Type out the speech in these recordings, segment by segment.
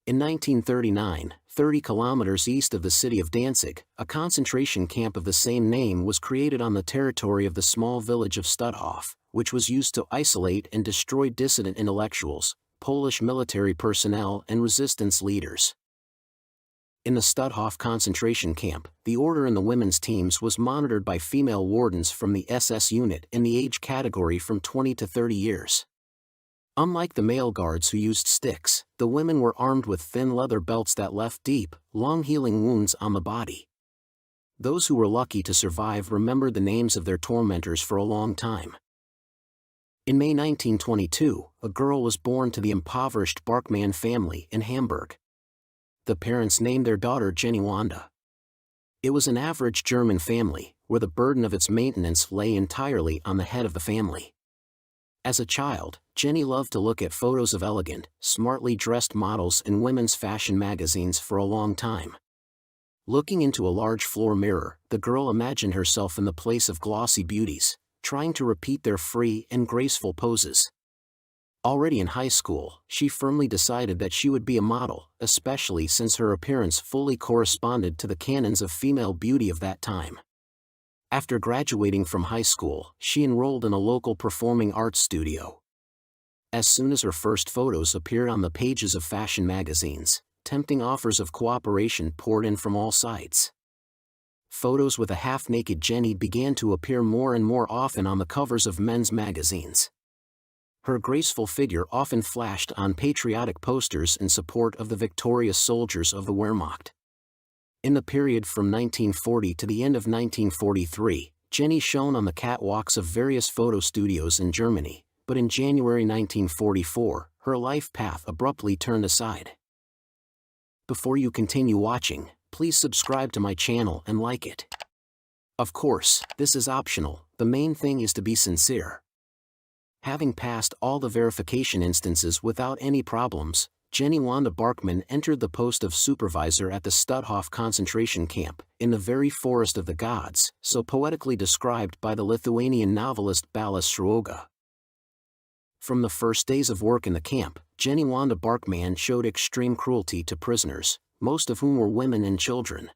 In 1939, 30 kilometers east of the city of Danzig, a concentration camp of the same name was created on the territory of the small village of Stutthof, which was used to isolate and destroy dissident intellectuals, Polish military personnel and resistance leaders. In the Stutthof concentration camp, the order in the women's teams was monitored by female wardens from the SS unit in the age category from 20 to 30 years. Unlike the male guards who used sticks, the women were armed with thin leather belts that left deep, long-healing wounds on the body. Those who were lucky to survive remembered the names of their tormentors for a long time. In May 1922, a girl was born to the impoverished Barkmann family in Hamburg. The parents named their daughter Jenny Wanda. It was an average German family, where the burden of its maintenance lay entirely on the head of the family. As a child, Jenny loved to look at photos of elegant, smartly dressed models in women's fashion magazines for a long time. Looking into a large floor mirror, the girl imagined herself in the place of glossy beauties, trying to repeat their free and graceful poses. Already in high school, she firmly decided that she would be a model, especially since her appearance fully corresponded to the canons of female beauty of that time. After graduating from high school, she enrolled in a local performing arts studio. As soon as her first photos appeared on the pages of fashion magazines, tempting offers of cooperation poured in from all sides. Photos with a half-naked Jenny began to appear more and more often on the covers of men's magazines. Her graceful figure often flashed on patriotic posters in support of the victorious soldiers of the Wehrmacht. In the period from 1940 to the end of 1943, Jenny shone on the catwalks of various photo studios in Germany, but in January 1944, her life path abruptly turned aside. Before you continue watching, please subscribe to my channel and like it. Of course, this is optional, the main thing is to be sincere. Having passed all the verification instances without any problems, Jenny Wanda Barkmann entered the post of supervisor at the Stutthof concentration camp, in the very forest of the gods, so poetically described by the Lithuanian novelist Balys Sruoga. From the first days of work in the camp, Jenny Wanda Barkmann showed extreme cruelty to prisoners, most of whom were women and children.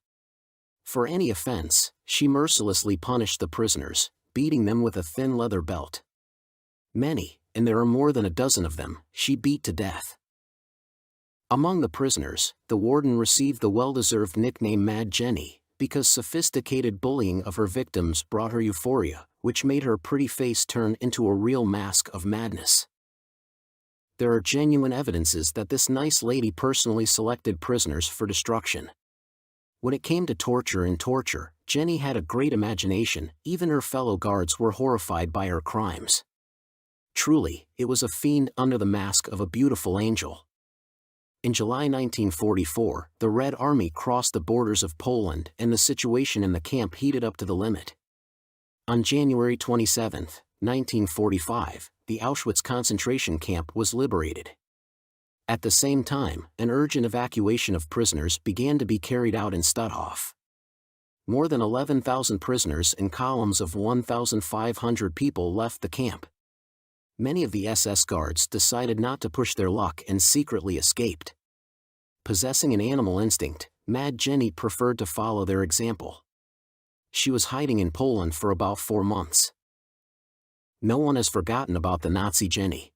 For any offense, she mercilessly punished the prisoners, beating them with a thin leather belt. Many, and there are more than a dozen of them, she beat to death. Among the prisoners, the warden received the well-deserved nickname Mad Jenny, because sophisticated bullying of her victims brought her euphoria, which made her pretty face turn into a real mask of madness. There are genuine evidences that this nice lady personally selected prisoners for destruction. When it came to torture, Jenny had a great imagination, even her fellow guards were horrified by her crimes. Truly, it was a fiend under the mask of a beautiful angel. In July 1944, the Red Army crossed the borders of Poland and the situation in the camp heated up to the limit. On January 27, 1945, the Auschwitz concentration camp was liberated. At the same time, an urgent evacuation of prisoners began to be carried out in Stutthof. More than 11,000 prisoners in columns of 1,500 people left the camp. Many of the SS guards decided not to push their luck and secretly escaped. Possessing an animal instinct, Mad Jenny preferred to follow their example. She was hiding in Poland for about 4 months. No one has forgotten about the Nazi Jenny.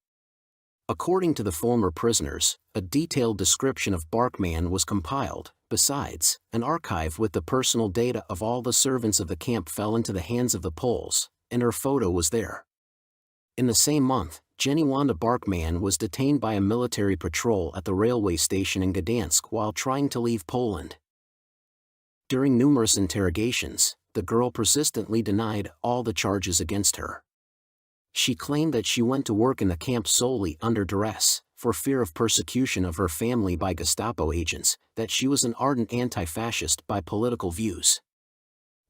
According to the former prisoners, a detailed description of Barkmann was compiled. Besides, an archive with the personal data of all the servants of the camp fell into the hands of the Poles, and her photo was there. In the same month, Jenny Wanda Barkmann was detained by a military patrol at the railway station in Gdansk while trying to leave Poland. During numerous interrogations, the girl persistently denied all the charges against her. She claimed that she went to work in the camp solely under duress, for fear of persecution of her family by Gestapo agents, that she was an ardent anti-fascist by political views.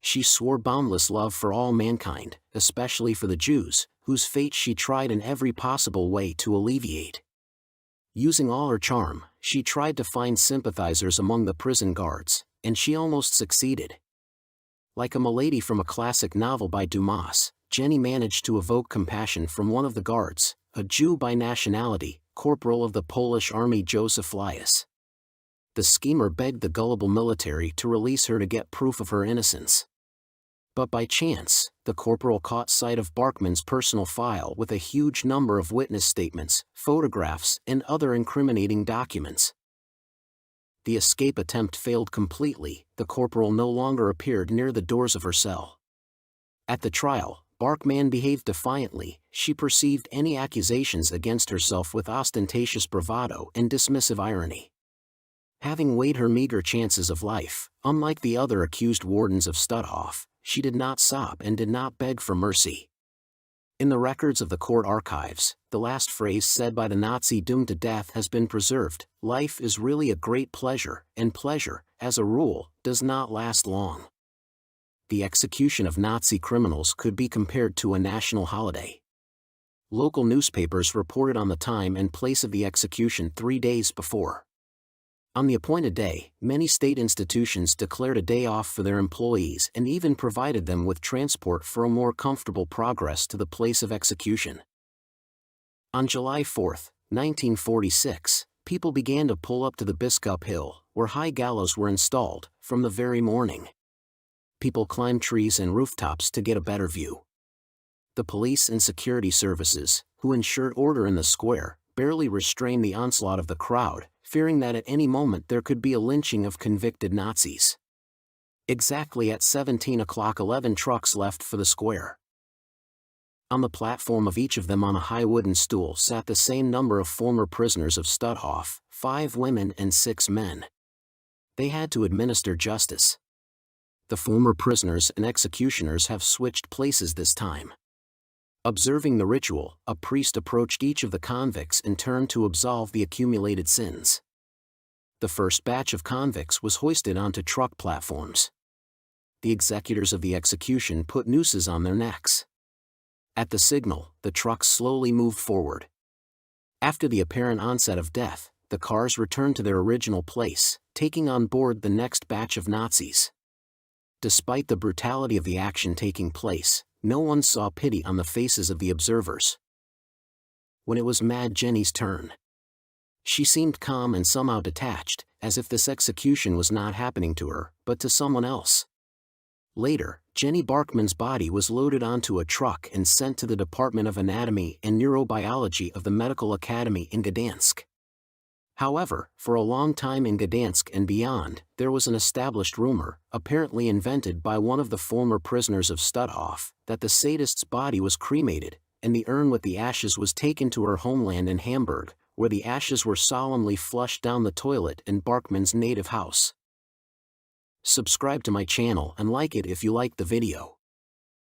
She swore boundless love for all mankind, especially for the Jews, whose fate she tried in every possible way to alleviate. Using all her charm, she tried to find sympathizers among the prison guards, and she almost succeeded. Like a milady from a classic novel by Dumas, Jenny managed to evoke compassion from one of the guards, a Jew by nationality, corporal of the Polish army Joseph Lias. The schemer begged the gullible military to release her to get proof of her innocence. But by chance, the corporal caught sight of Barkman's personal file with a huge number of witness statements, photographs, and other incriminating documents. The escape attempt failed completely. The corporal no longer appeared near the doors of her cell. At the trial, Barkman behaved defiantly. She perceived any accusations against herself with ostentatious bravado and dismissive irony. Having weighed her meager chances of life, unlike the other accused wardens of Stutthof, she did not sob and did not beg for mercy. In the records of the court archives, the last phrase said by the Nazi doomed to death has been preserved: "Life is really a great pleasure, and pleasure, as a rule, does not last long." The execution of Nazi criminals could be compared to a national holiday. Local newspapers reported on the time and place of the execution 3 days before. On the appointed day, many state institutions declared a day off for their employees and even provided them with transport for a more comfortable progress to the place of execution. On July 4, 1946, people began to pull up to the Biskup Hill, where high gallows were installed, from the very morning. People climbed trees and rooftops to get a better view. The police and security services, who ensured order in the square, barely restrained the onslaught of the crowd, fearing that at any moment there could be a lynching of convicted Nazis. Exactly at 17 o'clock, 11 trucks left for the square. On the platform of each of them on a high wooden stool sat the same number of former prisoners of Stutthof, 5 women and 6 men. They had to administer justice. The former prisoners and executioners have switched places this time. Observing the ritual, a priest approached each of the convicts in turn to absolve the accumulated sins. The first batch of convicts was hoisted onto truck platforms. The executors of the execution put nooses on their necks. At the signal, the trucks slowly moved forward. After the apparent onset of death, the cars returned to their original place, taking on board the next batch of Nazis. Despite the brutality of the action taking place, no one saw pity on the faces of the observers. When it was Mad Jenny's turn, she seemed calm and somehow detached, as if this execution was not happening to her, but to someone else. Later, Jenny Barkman's body was loaded onto a truck and sent to the Department of Anatomy and Neurobiology of the Medical Academy in Gdansk. However, for a long time in Gdansk and beyond, there was an established rumor, apparently invented by one of the former prisoners of Stutthof, that the sadist's body was cremated, and the urn with the ashes was taken to her homeland in Hamburg, where the ashes were solemnly flushed down the toilet in Barkman's native house. Subscribe to my channel and like it if you liked the video.